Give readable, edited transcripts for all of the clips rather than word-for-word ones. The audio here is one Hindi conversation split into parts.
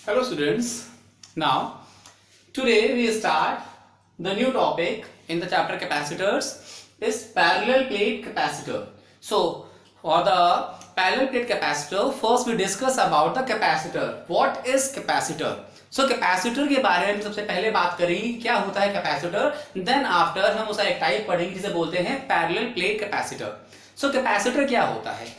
Hello students. Now, today we start the new topic in the chapter capacitors is parallel plate capacitor. So, for the parallel plate capacitor, first we discuss about the capacitor. What is capacitor? So, capacitor के बारे में सबसे पहले बात करेंगे क्या होता है कैपेसिटर. देन आफ्टर हम उसका एक टाइप पढ़ेंगे जिसे बोलते हैं पैरेलल प्लेट कैपेसिटर. सो कैपेसिटर क्या होता है?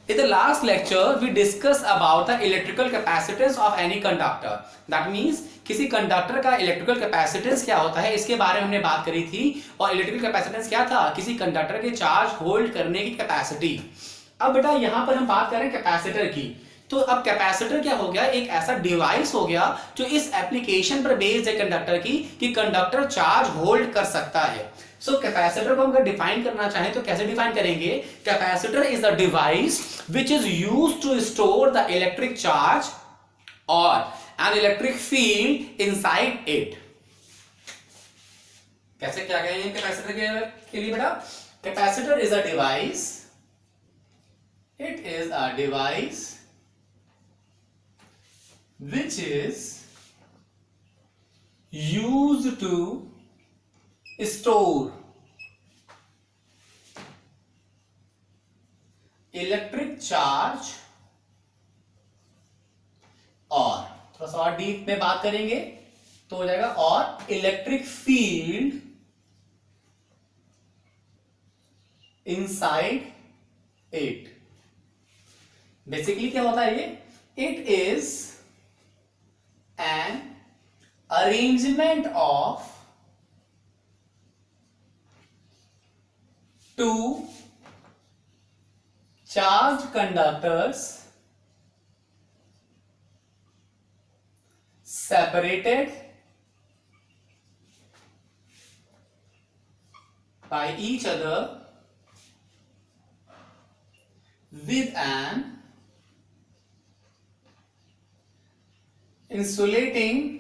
In the last lecture, we discussed about the electrical capacitance of any conductor. That means किसी कंडक्टर का इलेक्ट्रिकल कैपेसिटेंस क्या होता है इसके बारे में हमने बात करी थी. और इलेक्ट्रिकल कैपेसिटेंस क्या था? किसी कंडक्टर के चार्ज होल्ड करने की कैपेसिटी. अब बेटा यहां पर हम बात कर रहे हैं कैपेसिटर की. तो अब कैपेसिटर क्या हो गया? एक ऐसा डिवाइस हो गया जो इस एप्लीकेशन पर बेस्ड है कंडक्टर की कि कंडक्टर चार्ज होल्ड कर सकता है. सो कैपेसिटर को हम अगर डिफाइन करना चाहें तो कैसे डिफाइन करेंगे? Capacitor is the device which is used to store the electric charge और an electric field inside it. कैसे क्या कहेंगे कैपेसिटर के लिए बेटा? Capacitor is a device, it is a device which is used to store electric charge और थोड़ा सा और डीप में बात करेंगे तो हो जाएगा और electric field inside it. Basically क्या होता है ये? It is an arrangement of two charged conductors separated by each other with an insulating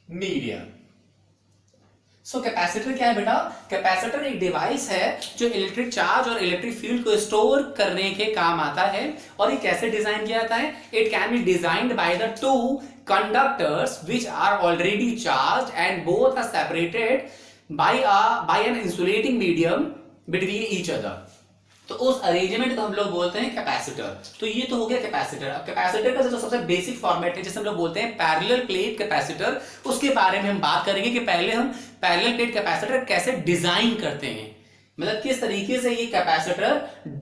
medium. So capacitor क्या है बेटा? कैपेसिटर एक डिवाइस है जो इलेक्ट्रिक चार्ज और इलेक्ट्रिक फील्ड को स्टोर करने के काम आता है. और ये कैसे डिजाइन किया जाता है? It can be designed by the two conductors which are already charge and both are separated by an insulating medium between each other. तो उस अरेंजमेंट को हम लोग बोलते हैं कैपेसिटर. तो ये तो हो गया कैपेसिटर. अब कैपेसिटर का जो सबसे बेसिक फॉर्मेट है जिसे हम लोग बोलते हैं पैरेलल प्लेट कैपेसिटर, उसके बारे में हम बात करेंगे कि पहले हम पैरेलल प्लेट कैपेसिटर कैसे डिजाइन करते हैं, मतलब किस तरीके से ये कैपेसिटर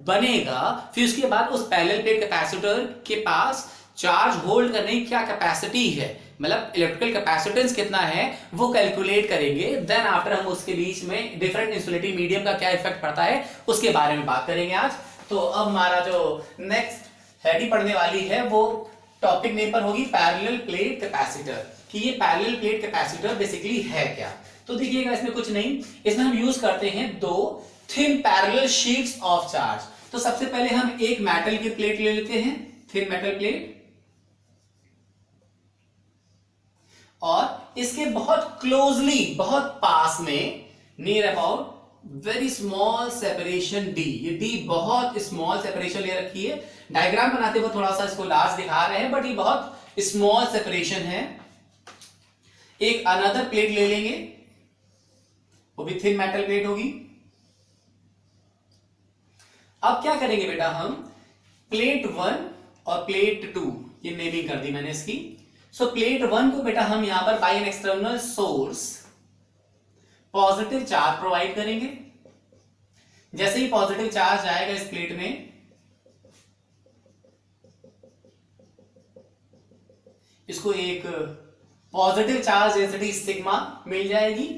बनेगा. फिर उसके बाद उस पैरेलल प्लेट कैपेसिटर के पास चार्ज होल्ड करने की क्या कैपेसिटी है, मतलब इलेक्ट्रिकल कैपेसिटेंस कितना है वो कैलकुलेट करेंगे. देन आफ्टर हम उसके बीच में डिफरेंट इंसुलेटिंग मीडियम का क्या इफेक्ट पड़ता है उसके बारे में बात करेंगे आज. तो अब हमारा जो नेक्स्ट हेडिंग पढ़ने वाली है वो टॉपिक नेम पर होगी पैरेलल प्लेट कैपेसिटर. कि ये पैरेलल प्लेट कैपेसिटर बेसिकली है क्या. तो देखिएगा इसमें कुछ नहीं, इसमें हम यूज करते हैं दो thin parallel sheets of charge. तो सबसे पहले हम एक मेटल की प्लेट ले लेते हैं, थिन मेटल प्लेट, और इसके बहुत क्लोजली बहुत पास में near about very small separation D. ये डी बहुत स्मॉल सेपरेशन ले रखी है. डायग्राम बनाते हुए थोड़ा सा इसको लार्ज दिखा रहे हैं बट ये बहुत स्मॉल सेपरेशन है. एक अनदर प्लेट ले लेंगे, वो भी थिन मेटल प्लेट होगी. अब क्या करेंगे बेटा? हम प्लेट 1 और प्लेट 2 ये नेमिंग कर दी मैंने इसकी. सो प्लेट 1 को बेटा हम यहां पर by an external source positive charge provide करेंगे. जैसे ही पॉजिटिव चार्ज आएगा इस प्लेट में, इसको एक पॉजिटिव चार्ज डेंसिटी सिग्मा मिल जाएगी.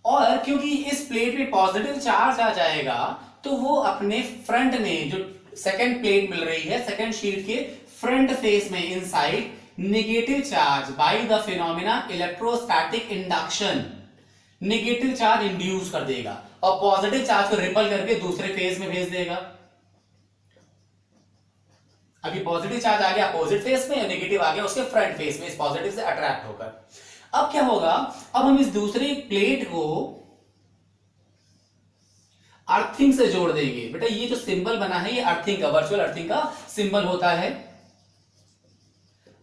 और क्योंकि इस प्लेट में पॉजिटिव चार्ज आ जाएगा तो वो अपने फ्रंट में जो सेकेंड प्लेट मिल रही है, सेकेंड शीट के फ्रंट फेस में inside negative charge by the phenomena electrostatic induction negative charge induce कर देगा और पॉजिटिव चार्ज को रिपल करके दूसरे फेज में भेज देगा. अभी पॉजिटिव चार्ज आ गया अपोजिट फेस में, नेगेटिव आ गया उसके फ्रंट फेस में इस पॉजिटिव से अट्रैक्ट होकर. अब क्या होगा? अब हम इस दूसरे प्लेट को अर्थिंग से जोड़ देंगे. बेटा ये जो सिंबल बना है ये अर्थिंग का, वर्चुअल अर्थिंग का सिंबल होता है.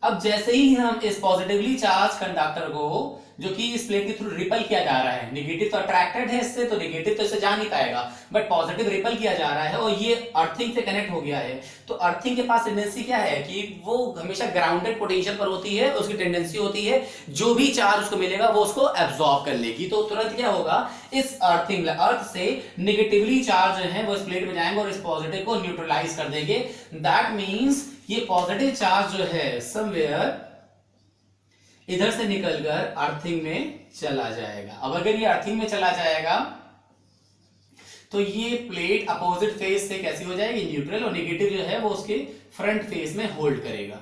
अब जैसे ही हम इस पॉजिटिवली चार्ज कंडक्टर को, जो कि इस प्लेट के थ्रू रिपल किया जा रहा है, नेगेटिव तो अट्रैक्टेड है इससे, तो नेगेटिव तो इससे जा नहीं पाएगा, बट पॉजिटिव रिपल किया जा रहा है और ये अर्थिंग से कनेक्ट हो गया है, तो अर्थिंग के पास टेंडेंसी क्या है कि वो हमेशा ग्राउंडेड पोटेंशियल पर होती है, उसकी टेंडेंसी होती है जो भी चार्ज उसको मिलेगा वो उसको एब्जॉर्ब कर लेगी, तो तुरंत क्या होगा, इस अर्थिंग अर्थ से नेगेटिवली चार्ज है वो इस प्लेट में जाएंगे और इस पॉजिटिव को न्यूट्रलाइज कर देंगे। दैट मीन्स ये पॉजिटिव चार्ज जो है समवेयर इधर से निकलकर अर्थिंग में चला जाएगा। अब अगर ये अर्थिंग में चला जाएगा तो ये प्लेट अपोजिट फेस से कैसी हो जाएगी, न्यूट्रल, और नेगेटिव जो है वो उसके फ्रंट फेस में होल्ड करेगा।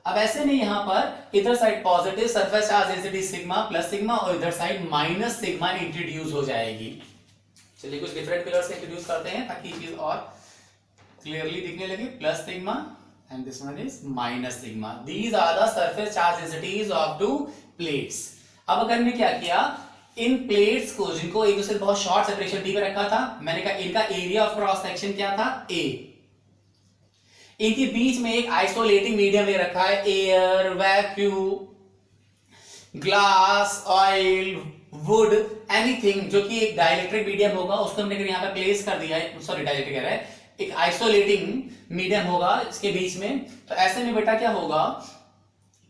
अब ऐसे में यहां पर इधर side positive surface charge density sigma plus sigma और इधर साइड माइनस सिग्मा इंट्रोड्यूस हो जाएगी। चलिए कुछ डिफरेंट कलर्स इंट्रोड्यूस करते हैं ताकि चीज और क्लियरली दिखने लगे। Plus sigma and this one is minus sigma. These are the surface charge densities of two plates. अब अगर हमने क्या किया, इन प्लेट्स को जिनको एक दूसरे बहुत शॉर्ट सेपरेशन डी पे रखा था, मैंने कहा इनका एरिया ऑफ क्रॉस सेक्शन क्या था, A। इनके बीच में एक आइसोलेटिंग मीडियम ले रखा है, air, vacuum, glass, oil, would, anything जो कि एक डाइलेक्ट्रिक मीडियम होगा, उसको हमने यहां पे प्लेस कर दिया है, सॉरी डाइलेक्ट्रिक कह रहा है, एक आइसोलेटिंग मीडियम होगा इसके बीच में। तो ऐसे में बेटा क्या होगा,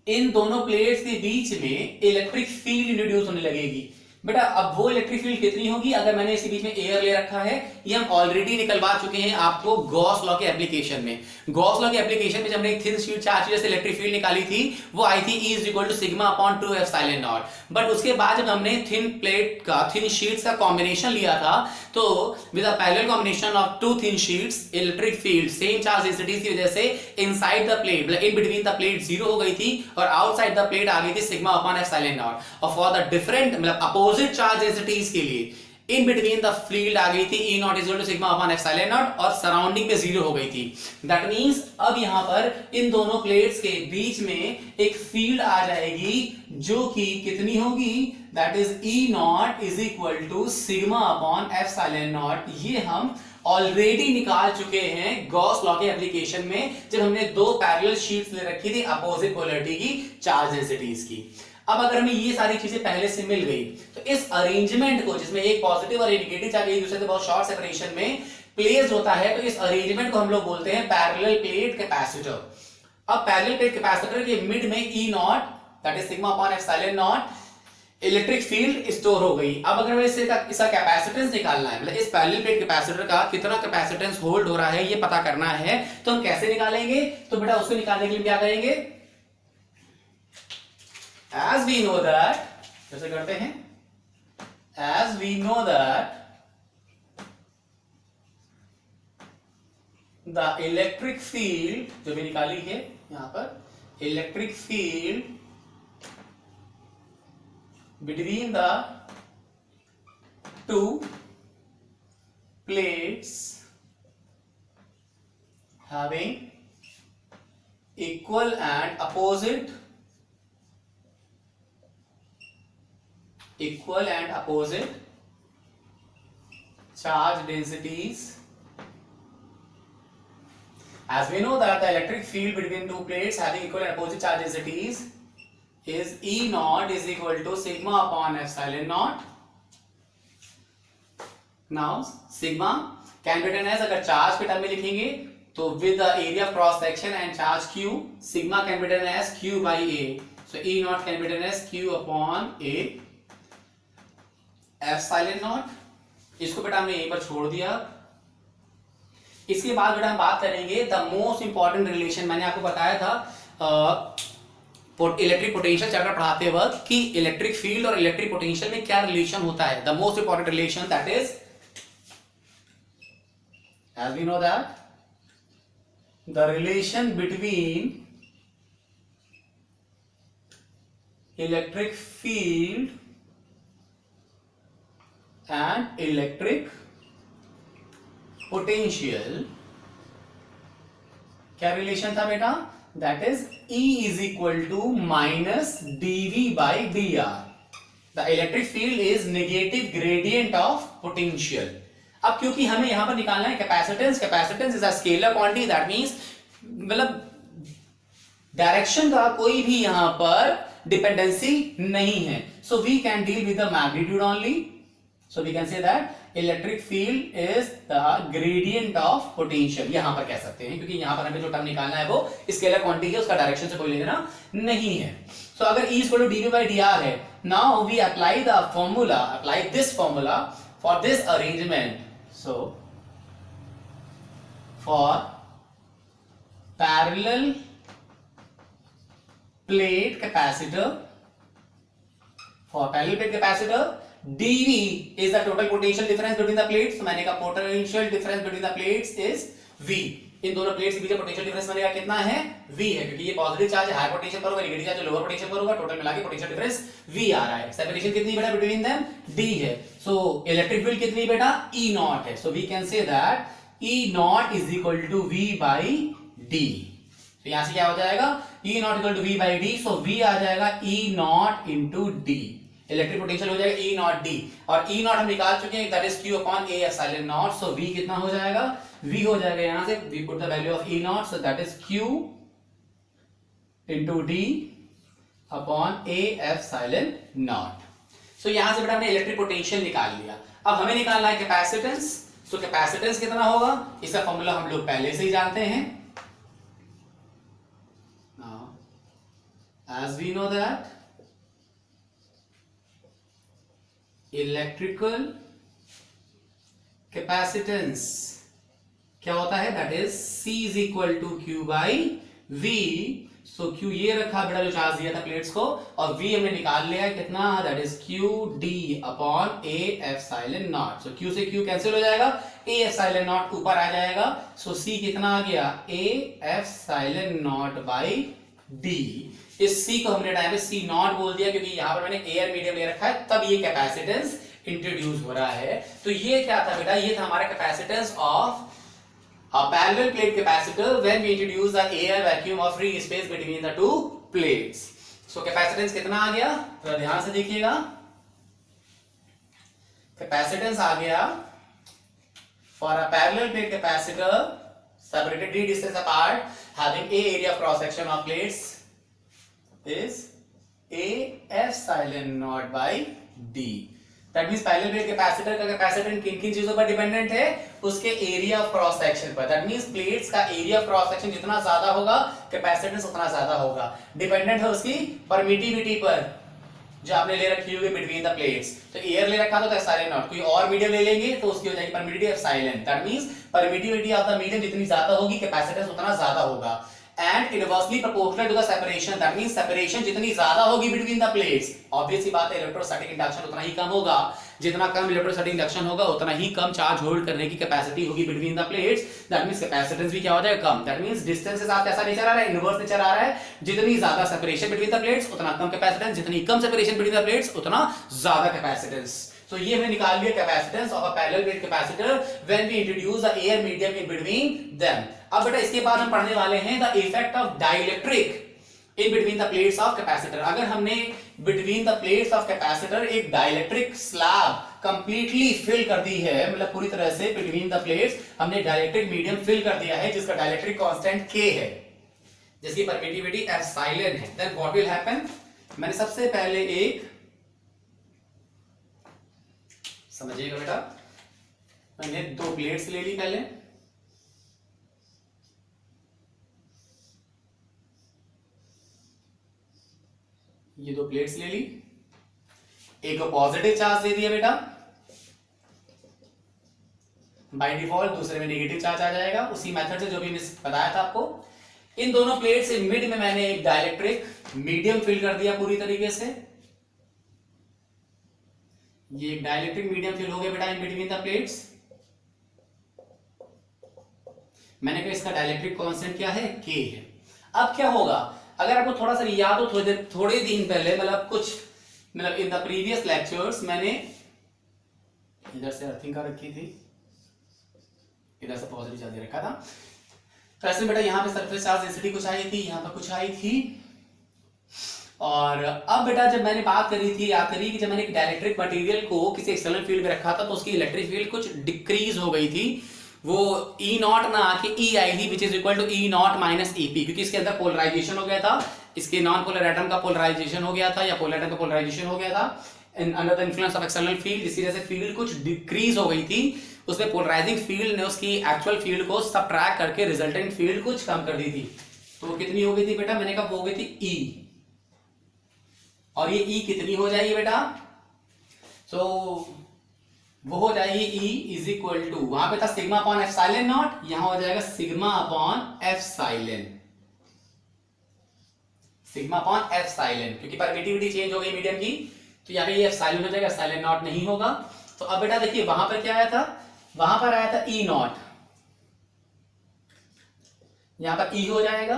इन दोनों प्लेट्स के बीच में इलेक्ट्रिक फील्ड इंट्रोड्यूस होने लगेगी। बेटा अब वो इलेक्ट्रिक फील्ड कितनी होगी, अगर मैंने इसके बीच में एयर ले रखा है, ये हम ऑलरेडी निकलवा चुके हैं आपको गॉस लॉ के एप्लीकेशन में। गॉस लॉ के एप्लीकेशन में जब हमने एक थिन शीट चार्ज से इलेक्ट्रिक फील्ड निकाली थी, वो आई थी E is equal to sigma upon 2 epsilon naught. But उसके बाद जब हमने थिन प्लेट का, थिन शीट्स का कॉम्बिनेशन लिया था, तो with a parallel combination of two thin sheets, electric field same charge density की वजह से inside the plate, in between the plate zero हो गई थी और आउटसाइड द प्लेट आ गई थी सिग्मा अपॉन एप्सिलॉन नॉट। और फॉर द डिफरेंट मतलब अपोजिट चार्ज डेंसिटीज के लिए इन बिटवीन द फील्ड आ गई थी E not is equal to sigma upon epsilon naught और सराउंडिंग में जीरो हो गई थी। दैट मींस अब यहां पर इन दोनों प्लेट्स के बीच में एक फील्ड आ जाएगी जो कि कितनी होगी, that is E not is equal to sigma upon epsilon naught. ये हम ऑलरेडी निकाल चुके हैं गॉस लॉ के एप्लीकेशन में, जब हमने दो पैरेलल शीट्स ले रखी थी अपोजिट पोलैरिटी की चार्ज डेंसिटीज की। अब अगर हमें ये सारी चीजें पहले से मिल गई तो इस अरेंजमेंट को, जिसमें एक पॉजिटिव और एक नेगेटिव चार्ज एक दूसरे से बहुत शॉर्ट सेपरेशन में प्लेस्ड होता है, तो इस अरेंजमेंट को हम लोग बोलते हैं पैरेलल प्लेट कैपेसिटर। अब पैरेलल प्लेट कैपेसिटर के मिड में E not that is sigma upon epsilon not electric field store हो गई। अब अगर हमें इसका कैपेसिटेंस निकालना है, मतलब इस पैरेलल प्लेट कैपेसिटर का कितना कैपेसिटेंस होल्ड हो रहा है ये पता करना है, तो हम कैसे निकालेंगे, तो बेटा उसको निकालने के लिए क्या करेंगे, as we know that, कैसे करते हैं, as we know that the electric field जो भी निकाली है यहां पर, electric field between the two plates having equal and opposite charge densities. As we know that the electric field between two plates having equal and opposite charge densities is E naught is equal to sigma upon epsilon naught. Now sigma can be written as, अगर चार्ज के टर्म में लिखेंगे तो with the area of cross section and charge q, sigma can be written as q by a. So E naught can be written as q upon a epsilon not. इसको बेटा हमने यहीं पर छोड़ दिया। इसके बाद बेटा हम बात करेंगे द मोस्ट इंपॉर्टेंट रिलेशन। मैंने आपको बताया था इलेक्ट्रिक पोटेंशियल चैप्टर पढ़ाते वक्त कि इलेक्ट्रिक फील्ड और इलेक्ट्रिक पोटेंशियल में क्या रिलेशन होता है। The most important relation that is, as we know that the relation between electric field and electric potential, क्या रिलेशन था बेटा, that is E is equal to minus dV by dr. The electric field is negative gradient of potential. अब क्योंकि हमें यहां पर निकालना है capacitance, capacitance is a scalar quantity, that means मतलब डायरेक्शन का कोई भी यहां पर डिपेंडेंसी नहीं है, so we can deal with the magnitude only. So we can say that electric field is the gradient of potential, यहां पर कह सकते हैं, क्योंकि यहां पर हमें जो टर्म निकालना है वो स्केलर क्वांटिटी है, उसका डायरेक्शन से कोई लेना नहीं है. सो अगर E equal to dv by dr है, now we apply the formula, apply this formula for this arrangement. So for parallel plate capacitor, for parallel plate capacitor dv is the total potential difference between the plates. तो मैंने कहा potential difference between the plates is v. इन दोनों प्लेट्स के बीच का पोटेंशियल डिफरेंस मैंने कहा कितना है, v है, क्योंकि ये पॉजिटिव चार्ज हाई पोटेंशियल पर होगा, नेगेटिव चार्ज लोअर पोटेंशियल पर होगा, टोटल मिला के पोटेंशियल डिफरेंस v आ रहा है. सेपरेशन कितनी बेटा बिटवीन देम, d है. सो इलेक्ट्रिक फील्ड कितनी बेटा, E नॉट है. So we can say that E not is equal to v by d. तो यहां से क्या हो जाएगा, E not equal to v by d. So v आ जाएगा E not into d. Electric potential हो जाएगा E नॉट d, और E नॉट हम निकाल चुके हैं, that is q upon a epsilon not. So v कितना हो जाएगा, v हो जाएगा यहां से, we put the value of E naught, so that is q into d upon a epsilon not. So यहां से बेटा हमने इलेक्ट्रिक पोटेंशियल निकाल लिया. अब हमें निकालना है कैपेसिटेंस. सो कैपेसिटेंस कितना होगा, इसका फॉर्मूला हम लोग पहले से ही जानते हैं. As we know that electrical capacitance क्या होता है, that is C is equal to Q by V. So Q ये रखा बेटा जो चार्ज दिया था प्लेट्स को, और V हमने निकाल लिया कितना, that is Q D upon A epsilon not. So Q से Q कैंसिल हो जाएगा, A एप्सिलॉन नॉट ऊपर आ जाएगा. So C कितना आ गया, A epsilon not by D. इस C को हमने टाइम पे C नॉट बोल दिया, क्योंकि यहां पर मैंने एयर मीडियम ले रखा है, तब ये कैपेसिटेंस इंट्रोड्यूस हो रहा है. तो ये क्या था बेटा, ये था हमारा capacitance of a parallel plate capacitor when we introduce the air vacuum or free space between the two plates. So capacitance कितना आ गया, थोड़ा ध्यान से देखिएगा. कैपेसिटेंस आ गया for a parallel plate capacitor separated d distance apart having a area of cross section of plates is a epsilon naught by d. That means parallel plate capacitor का कैपेसिटेंस किन किन चीजों पर डिपेंडेंट है, उसके एरिया ऑफ क्रॉस सेक्शन पर. दैट मींस प्लेट्स का एरिया ऑफ क्रॉस सेक्शन जितना ज्यादा होगा, कैपेसिटेंस उतना ज्यादा होगा. डिपेंडेंट है उसकी परमिटिविटी पर जो आपने ले रखी होगी बिटवीन द प्लेट्स. तो एयर ले रखा तो एप्सिलॉन नॉट, कोई और मीडियम ले लेंगे तो उसकी हो जाएगी permittivity epsilon. That means permittivity of the medium जितनी ज्यादा होगी, कैपेसिटेंस उतना ज्यादा होगा. And inversely proportional to the separation. That means separation जितनी ज्यादा होगी बिटवीन द प्लेट्स, ऑब्वियस सी बात है इलेक्ट्रोस्टैटिक इंडक्शन उतना ही कम होगा. जितना कम इलेक्ट्रोस्टैटिक इंडक्शन होगा, उतना ही कम चार्ज होल्ड करने की कैपेसिटी होगी between the plates. That means capacitance भी क्या हो जाएगा, कम. दैट मींस डिस्टेंस के साथ कैसा नेचर आ रहा है, इनवर्स नेचर आ रहा है. जितनी ज्यादा सेपरेशन बिटवीन द प्लेट्स उतना कम कैपेसिटेंस, जितनी कम सेपरेशन बिटवीन द प्लेट्स उतना ज्यादा कैपेसिटेंस. तो ये हमने निकाल लिया capacitance of a parallel plate capacitor when we introduce the air medium in between them. अब बेटा इसके बाद हम पढ़ने वाले हैं the effect of dielectric in between the plates of capacitor. अगर हमने between the plates of capacitor एक डाइलेक्ट्रिक स्लैब कंप्लीटली फिल कर दी है, मतलब पूरी तरह से बिटवीन द प्लेट्स हमने डाइलेक्ट्रिक मीडियम फिल कर दिया है, जिसका डाइलेक्ट्रिक कांस्टेंट K है, जिसकी परमिटिविटी एप्सिलॉन है. देन व्हाट विल हैपन, मैंने सबसे पहले एक समझिएगा बेटा, मैंने दो प्लेट्स ले ली. पहले ये दो प्लेट्स ले ली, एक को पॉजिटिव चार्ज दे दिया बेटा, बाय डिफॉल्ट दूसरे में नेगेटिव चार्ज आ जाएगा, उसी मेथड से जो भी बताया था आपको. इन दोनों प्लेट से मिड में मैंने एक डाइलेक्ट्रिक मीडियम फिल कर दिया पूरी तरीके से. ये एक डाइलेक्ट्रिक मीडियम फिल हो गया बेटा इन बिटवीन द प्लेट्स. मैंने कहा इसका डाइलेक्ट्रिक कांस्टेंट क्या है, K है. अब क्या होगा, अगर आपको थोड़ा सा याद हो, थोड़े दिन पहले मतलब इन द प्रीवियस लेक्चर्स मैंने इधर से अर्थिंग का रखी थी, इधर से पॉजिटिव चार्ज रखा था. तो ऐसे बेटा यहाँ पे सरफेस चार्ज डेंसिटी कुछ आई थी, यहाँ पर कुछ आई थी. और अब बेटा जब मैंने बात करी थी याद करिए कि जब मैंने डाइलेक्ट्रिक मटेरियल को किसी एक्सटर्नल फील्ड में रखा था तो उसकी इलेक्ट्रिक फील्ड कुछ डिक्रीज हो गई थी. वो ई नॉट ना आके ई आएगी which is equal to E not minus E P, क्योंकि इसके अंदर पोलराइजेशन हो गया था, इसके नॉन पोलर एटम का पोलराइजेशन हो गया था या पोलर एटम का पोलराइजेशन हो गया था under the influence of external field. इसी वजह से फील्ड कुछ डिक्रीज हो गई थी, उसमें पोलराइजिंग फील्ड ने उसकी एक्चुअल फील्ड को सबट्रैक्ट करके रिजल्टेंट फील्ड कुछ कम कर दी थी। तो कितनी हो गई थी बेटा, मैंने कहा हो गई थी ई, और ये ई कितनी हो जाएगी बेटा, सो वो हो जाएगी ई इज इक्वल टू, वहां पे था सिग्मा अपॉन एप्सिलॉन नॉट, यहां हो जाएगा sigma upon epsilon, sigma upon epsilon, क्योंकि परमिटिविटी चेंज हो गई मीडियम की, तो यहाँ पे ये एप्सिलॉन हो जाएगा, एप्सिलॉन नॉट नहीं होगा। तो अब बेटा देखिए वहां पर क्या आया था, वहां पर आया था ई नॉट, यहां पर ई हो जाएगा,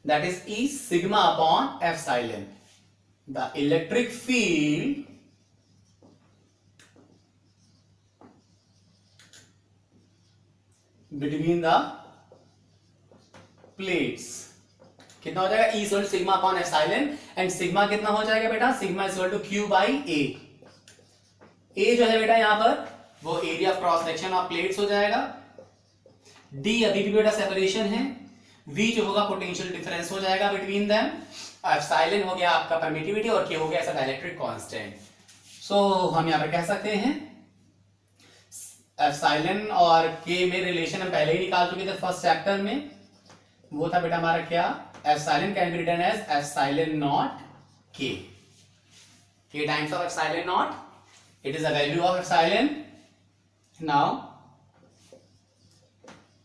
that is E sigma upon epsilon, the electric field between the plates कितना हो जाएगा, E equal to sigma upon epsilon, and sigma कितना हो जाएगा बेटा, sigma equal to Q by A, A जो है बेटा यहां पर वो area of cross section of plates हो जाएगा, डी अभी भी बेटा सेपरेशन है, वी जो होगा पोटेंशियल डिफरेंस हो जाएगा बिटवीन देम, एप्सिलॉन हो गया आपका परमिटिविटी और के हो गया ऐसा डाइलेक्ट्रिक कांस्टेंट। सो हम यहां पर कह सकते हैं एप्सिलॉन और के में रिलेशन हम पहले ही निकाल चुके थे फर्स्ट चैप्टर में, वो था बेटा हमारा क्या, epsilon can be written as epsilon naught K times of epsilon naught, it is a value of epsilon. Now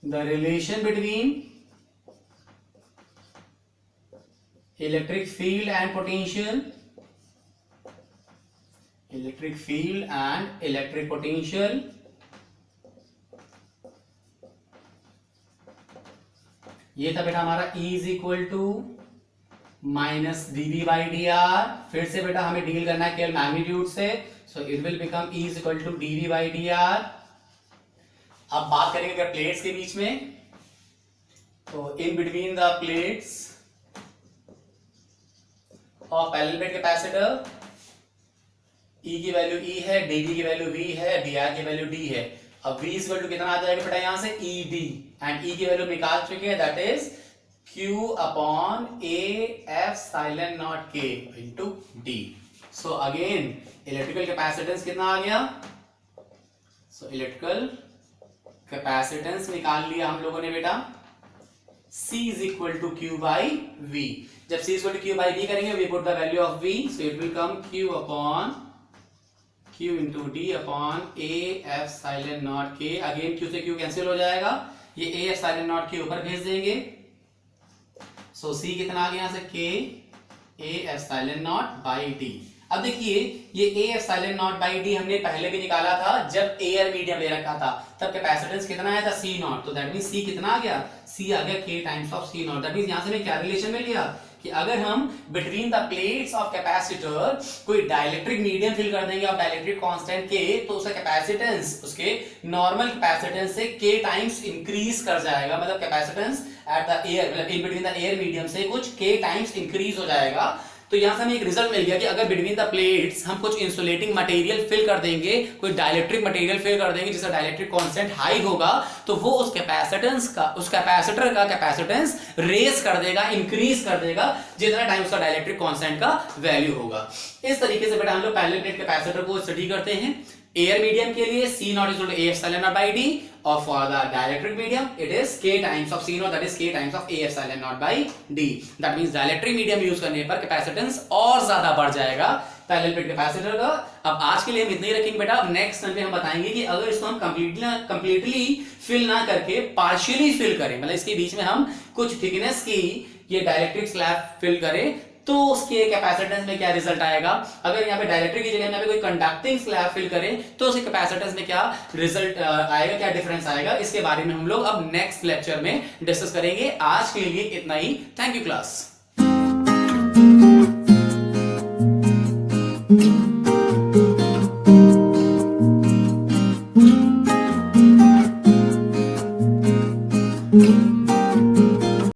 the relation between electric field and potential, electric field and electric potential, ये था बेटा हमारा E is equal to minus dV by dr, फिर से बेटा हमें डील करना है केवल मैग्नीट्यूड से, so it will become E is equal to dV by dr। अब बात करेंगे अगर प्लेट्स के बीच में, तो इन between the plates of parallel plate capacitor E की वैल्यू E है, dV की वैल्यू V है, dr की वैल्यू D है। अब V इक्वल टू कितना आ जाएगा बेटा यहां से ED, एंड E की वैल्यू निकाल चुके हैं, that is Q upon A epsilon not K into D। So again electrical capacitance कितना आ गया, सो इलेक्ट्रिकल कैपेसिटेंस निकाल लिया हम लोगों ने बेटा, C is equal to Q by V। जब C equal to Q by V करेंगे, we put the value of V, so it will come Q upon Q into D upon A epsilon not K। Again Q से Q कैंसिल हो जाएगा, ये A एप्सिलॉन नॉट K ऊपर भेज देंगे, सो C कितना आ गया यहां से K A epsilon not by D। अब देखिए ये A epsilon not by D हमने पहले भी निकाला था जब एयर मीडियम ले रखा था, तब कैपेसिटेंस कितना आया था C नॉट, तो दैट मींस C कितना आ गया, C आ गया K times of C not. That means यहां से हमें क्या रिलेशन मिल गया कि अगर हम between the plates of capacitor कोई डाइलेक्ट्रिक मीडियम फिल कर देंगे ऑफ डाइलेक्ट्रिक कांस्टेंट K, तो उसका कैपेसिटेंस उसके नॉर्मल कैपेसिटेंस से K टाइम्स इंक्रीज कर जाएगा, मतलब कैपेसिटेंस एट द एयर, मतलब इन बिटवीन द एयर मीडियम से कुछ K टाइम्स इंक्रीज हो जाएगा। तो यहां से हमें एक रिजल्ट मिल गया कि अगर बिटवीन द प्लेट्स हम कुछ इंसुलेटिंग मटेरियल फिल कर देंगे, कोई डाइलेक्ट्रिक मटेरियल फिल कर देंगे जिसका डाइलेक्ट्रिक कांस्टेंट हाई होगा, तो वो उस कैपेसिटेंस का, उस कैपेसिटर का कैपेसिटेंस रेज कर देगा, इंक्रीज कर देगा जितना टाइम उसका डाइलेक्ट्रिक कांस्टेंट का वैल्यू होगा। इस तरीके से बेटा हम लोग पैरेलल प्लेट कैपेसिटर को स्टडी करते हैं। एयर मीडियम के लिए C not equal to A epsilon not by D, और for the dielectric medium it is K times of C not, that is K times of A epsilon not by D। That means dielectric medium use करने पर कैपेसिटेंस और ज्यादा बढ़ जाएगा पैरेलल प्लेट कैपेसिटर का। अब आज के लिए हम इतना ही रखेंगे बेटा, अब नेक्स्ट टाइम पे हम बताएंगे कि अगर इसको हम कंप्लीटली फिल ना करके पार्शियली फिल करें, मतलब इसके बीच में हम कुछ थिकनेस की ये डाइलेक्ट्रिक स्लैब फिल करें, तो उसके कैपेसिटेंस में क्या रिजल्ट आएगा। अगर यहाँ पे डाइलेक्ट्रिक की जगह यहाँ पे कोई कंडक्टिंग स्लैब फिल करें, तो उसके कैपेसिटेंस में क्या रिजल्ट आएगा, क्या डिफरेंस आएगा, इसके बारे में हम लोग अब नेक्स्ट लेक्चर में डिस्कस करेंगे। आज के लिए इतना ही। Thank you class.